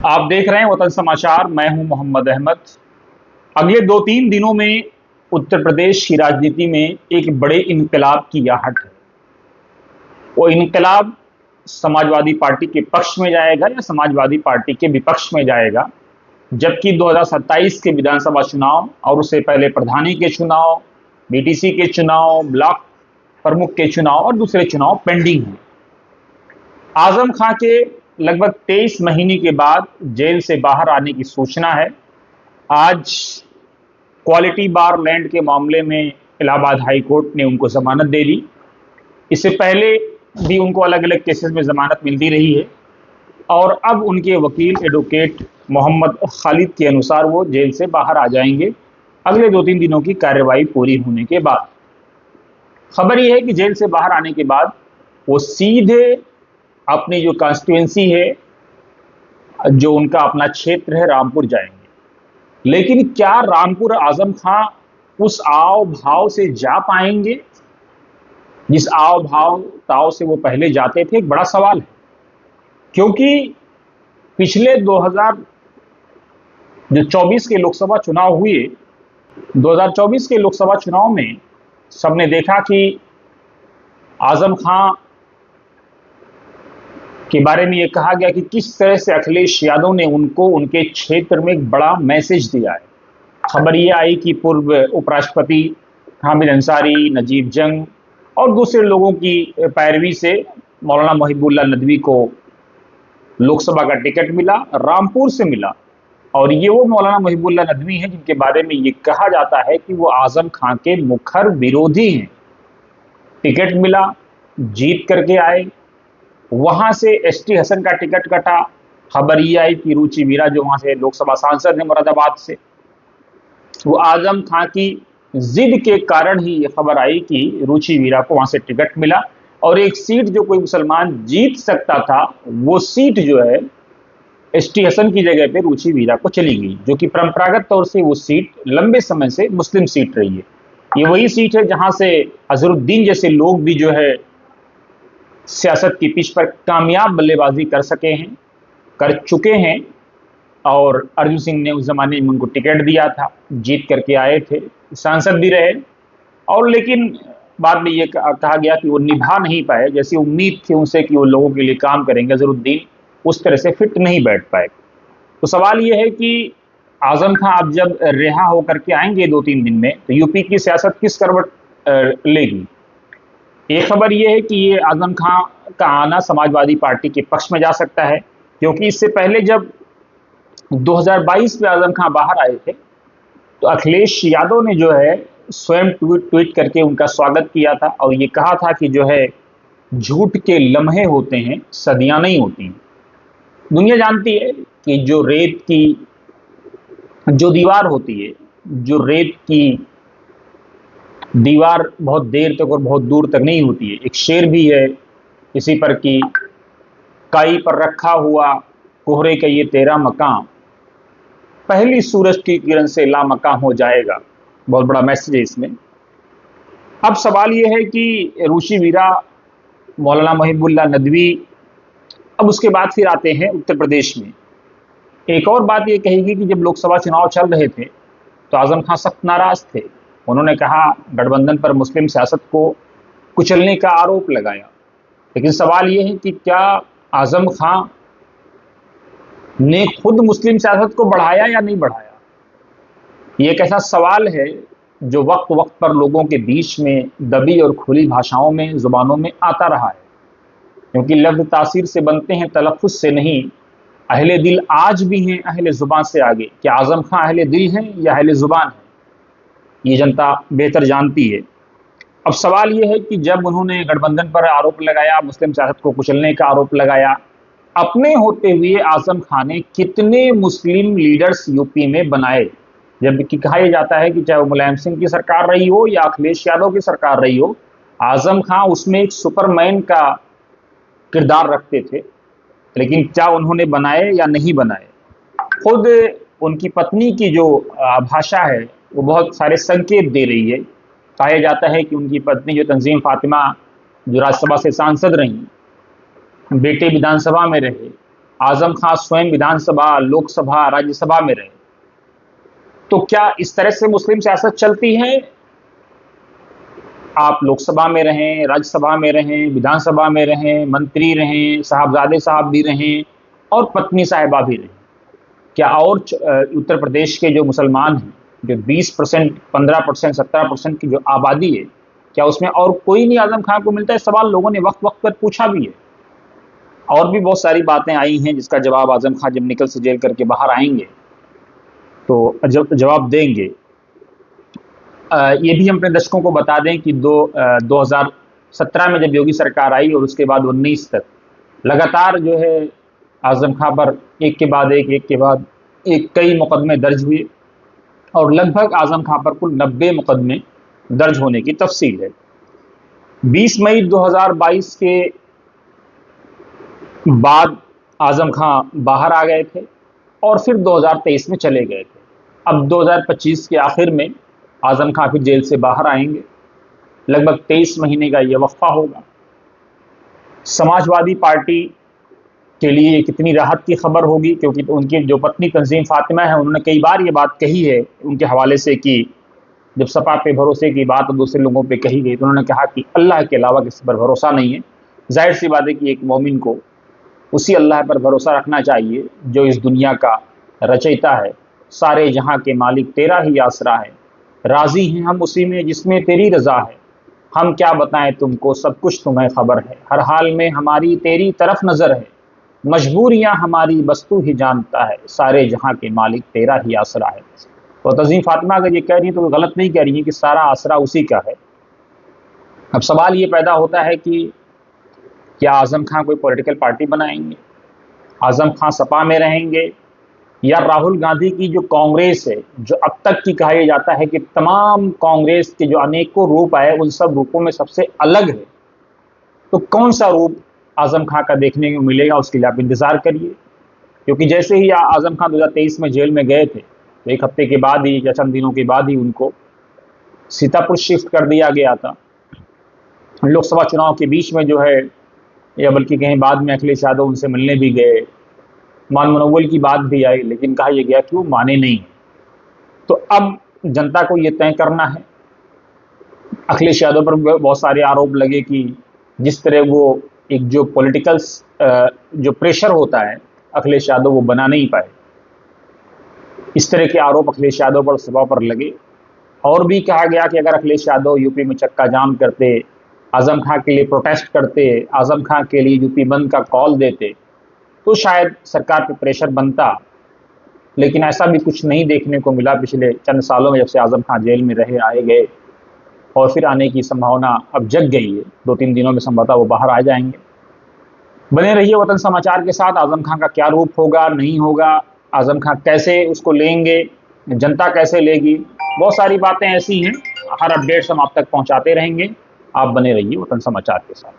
आप देख रहे हैं वतन समाचार। मैं हूं मोहम्मद अहमद। अगले 2-3 दिनों में उत्तर प्रदेश की राजनीति में एक बड़े इनकलाब की आहट है। वो इनकलाब समाजवादी पार्टी के पक्ष में जाएगा या समाजवादी पार्टी के विपक्ष में जाएगा, जबकि 2027 के विधानसभा चुनाव और उससे पहले प्रधानी के चुनाव, बीटीसी के चुनाव, ब्लॉक प्रमुख के चुनाव और दूसरे चुनाव पेंडिंग हैं। आजम खां के लगभग 23 महीने के बाद जेल से बाहर आने की सूचना है। आज क्वालिटी बार लैंड के मामले में इलाहाबाद हाई कोर्ट ने उनको जमानत दे दी। इससे पहले भी उनको अलग अलग केसेस में जमानत मिलती रही है और अब उनके वकील एडवोकेट मोहम्मद खालिद के अनुसार वो जेल से बाहर आ जाएंगे अगले 2-3 दिनों की कार्रवाई पूरी होने के बाद। खबर यह है कि जेल से बाहर आने के बाद वो सीधे अपनी जो कॉन्स्टिट्यूएंसी है, जो उनका अपना क्षेत्र है, रामपुर जाएंगे। लेकिन क्या रामपुर आजम खां उस आव भाव से जा पाएंगे जिस आव भाव ताव से वो पहले जाते थे? एक बड़ा सवाल है, क्योंकि पिछले 2024 के लोकसभा चुनाव हुए। 2024 के लोकसभा चुनाव में सबने देखा कि आजम खां के बारे में यह कहा गया कि किस तरह से अखिलेश यादव ने उनको उनके क्षेत्र में एक बड़ा मैसेज दिया है। खबर यह आई कि पूर्व उपराष्ट्रपति हामिद अंसारी, नजीब जंग और दूसरे लोगों की पैरवी से मौलाना मोहिबुल्लाह नदवी को लोकसभा का टिकट मिला, रामपुर से मिला। और ये वो मौलाना मोहिबुल्लाह नदवी हैं जिनके बारे में ये कहा जाता है कि वो आजम खां के मुखर विरोधी हैं। टिकट मिला, जीत करके आए, वहां से एसटी हसन का टिकट कटा। खबर ये आई कि रुचि मीरा जो वहां से लोकसभा सांसद है मुरादाबाद से, वो आजम खां की जिद के कारण ही ये खबर आई कि रुचि मीरा को वहां से टिकट मिला और एक सीट जो कोई मुसलमान जीत सकता था, वो सीट जो है एसटी हसन की जगह पे रुचि मीरा को चली गई, जो कि परंपरागत तौर से वो सीट लंबे समय से मुस्लिम सीट रही है। ये वही सीट है जहां से अजहरुद्दीन जैसे लोग भी जो है सियासत की पिच पर कामयाब बल्लेबाजी कर सके हैं, कर चुके हैं। और अर्जुन सिंह ने उस जमाने में उनको टिकट दिया था, जीत करके आए थे, सांसद भी रहे। और लेकिन बाद में ये कहा गया कि वो निभा नहीं पाए, जैसी उम्मीद थी उनसे कि वो लोगों के लिए काम करेंगे, अजहरुद्दीन उस तरह से फिट नहीं बैठ पाए। तो सवाल ये है कि आजम खां अब जब रिहा होकर के आएंगे 2-3 दिन में, तो यूपी की सियासत किस करवट लेगी? एक खबर यह है कि ये आजम खां का आना समाजवादी पार्टी के पक्ष में जा सकता है, क्योंकि इससे पहले जब 2022 में आजम खां बाहर आए थे तो अखिलेश यादव ने जो है स्वयं ट्वीट करके उनका स्वागत किया था और ये कहा था कि जो है झूठ के लम्हे होते हैं, सदियां नहीं होती। दुनिया जानती है कि जो रेत की जो दीवार होती है, जो रेत की दीवार बहुत देर तक और बहुत दूर तक नहीं होती है। एक शेर भी है इसी पर कि काई पर रखा हुआ कोहरे का ये तेरा मकान, पहली सूरज की किरण से लामकां हो जाएगा। बहुत बड़ा मैसेज है इसमें। अब सवाल यह है कि रुचि मीरा, मौलाना मोहिबुल्लाह नदवी, अब उसके बाद फिर आते हैं उत्तर प्रदेश में। एक और बात यह कहेगी कि जब लोकसभा चुनाव चल रहे थे तो आजम खां सख्त नाराज थे। उन्होंने कहा, गठबंधन पर मुस्लिम सियासत को कुचलने का आरोप लगाया। लेकिन सवाल यह है कि क्या आजम खां ने खुद मुस्लिम सियासत को बढ़ाया या नहीं बढ़ाया? ये एक ऐसा सवाल है जो वक्त वक्त पर लोगों के बीच में दबी और खुली भाषाओं में, जुबानों में आता रहा है, क्योंकि लफ्ज तासीर से बनते हैं, तलफ़ुज़ से नहीं। अहले दिल आज भी हैं अहले जुबान से आगे। क्या आजम खां अहले दिल हैं या अहले जुबान हैं, ये जनता बेहतर जानती है। अब सवाल यह है कि जब उन्होंने गठबंधन पर आरोप लगाया, मुस्लिम सियासत को कुचलने का आरोप लगाया, अपने होते हुए आजम खां ने कितने मुस्लिम लीडर्स यूपी में बनाए? जबकि कहा यह जाता है कि चाहे वो मुलायम सिंह की सरकार रही हो या अखिलेश यादव की सरकार रही हो, आजम खां उसमें एक सुपरमैन का किरदार रखते थे। लेकिन क्या उन्होंने बनाए या नहीं बनाए? खुद उनकी पत्नी की जो भाषा है वो बहुत सारे संकेत दे रही है। कहा जाता है कि उनकी पत्नी जो तंजीम फातिमा, जो राज्यसभा से सांसद रहीं, बेटे विधानसभा में रहे, आजम खां स्वयं विधानसभा, लोकसभा, राज्यसभा में रहे। तो क्या इस तरह से मुस्लिम सियासत चलती है? आप लोकसभा में रहें, राज्यसभा में रहें, विधानसभा में रहें, मंत्री रहें, साहबजादे साहब भी रहें और पत्नी साहिबा भी रहें। क्या और उत्तर प्रदेश के जो मुसलमान हैं, जो 20%, 15%, 17% की जो आबादी है, क्या उसमें और कोई नहीं आजम खां को मिलता है? सवाल लोगों ने वक्त वक्त पर पूछा भी है। और भी बहुत सारी बातें आई हैं जिसका जवाब आजम खां जब निकल से जेल करके बाहर आएंगे तो जवाब देंगे। ये भी हम अपने दर्शकों को बता दें कि 2017 में जब योगी सरकार आई और उसके बाद 19 तक लगातार जो है आजम खां पर एक के बाद एक कई मुकदमे दर्ज हुए और लगभग आजम खां पर कुल 90 मुकदमे दर्ज होने की तफसील है। 20 मई 2022 के बाद आजम खां बाहर आ गए थे और फिर 2023 में चले गए थे। अब 2025 के आखिर में आजम खां फिर जेल से बाहर आएंगे। लगभग 23 महीने का यह वक्फा होगा। समाजवादी पार्टी के लिए कितनी राहत की खबर होगी, क्योंकि तो उनकी जो पत्नी तंजीम फातिमा है उन्होंने कई बार ये बात कही है उनके हवाले से कि जब सपा पे भरोसे की बात दूसरे लोगों पे कही गई तो उन्होंने कहा कि अल्लाह के अलावा किसी पर भरोसा नहीं है। जाहिर सी बात है कि एक मोमिन को उसी अल्लाह पर भरोसा रखना चाहिए जो इस दुनिया का रचयिता है। सारे जहां के मालिक तेरा ही आसरा है, राजी हैं हम उसी में जिसमें तेरी रजा है। हम क्या बताएं तुमको, सब कुछ तुम्हें खबर है, हर हाल में हमारी तेरी तरफ नजर है, मजबूरियां हमारी बस तू ही जानता है, सारे जहां के मालिक तेरा ही आसरा है। तो तंजीम फातिमा अगर ये कह रही है तो गलत नहीं कह रही है कि सारा आसरा उसी का है। अब सवाल ये पैदा होता है कि क्या आजम खां कोई पॉलिटिकल पार्टी बनाएंगे, आजम खां सपा में रहेंगे, या राहुल गांधी की जो कांग्रेस है, जो अब तक की कहा जाता है कि तमाम कांग्रेस के जो अनेकों रूप आए उन सब रूपों में सबसे अलग है, तो कौन सा रूप आजम खां का देखने को मिलेगा, उसके लिए आप इंतजार करिए। क्योंकि जैसे ही आजम खां 2023 में जेल में गए थे तो एक हफ्ते के बाद ही या चंद दिनों के बाद ही उनको सीतापुर शिफ्ट कर दिया गया था। लोकसभा चुनाव के बीच में जो है, या बल्कि कहीं बाद में अखिलेश यादव उनसे मिलने भी गए, मान मनोवल की बात भी आई, लेकिन कहा यह गया कि वो माने नहीं। तो अब जनता को यह तय करना है। अखिलेश यादव पर बहुत सारे आरोप लगे कि जिस तरह वो एक जो पॉलिटिकल जो प्रेशर होता है अखिलेश यादव वो बना नहीं पाए। इस तरह के आरोप अखिलेश यादव पर सभा पर लगे। और भी कहा गया कि अगर अखिलेश यादव यूपी में चक्का जाम करते, आजम खां के लिए प्रोटेस्ट करते, आजम खां के लिए यूपी बंद का कॉल देते तो शायद सरकार पर प्रेशर बनता। लेकिन ऐसा भी कुछ नहीं देखने को मिला पिछले चंद सालों में, जब से आजम खां जेल में रहे आए गए, और फिर आने की संभावना अब जग गई है। 2-3 दिनों में संभवतः वो बाहर आ जाएंगे। बने रहिए वतन समाचार के साथ। आजम खां का क्या रूप होगा, नहीं होगा, आजम खां कैसे उसको लेंगे, जनता कैसे लेगी, बहुत सारी बातें ऐसी हैं। हर अपडेट्स हम आप तक पहुंचाते रहेंगे। आप बने रहिए वतन समाचार के साथ।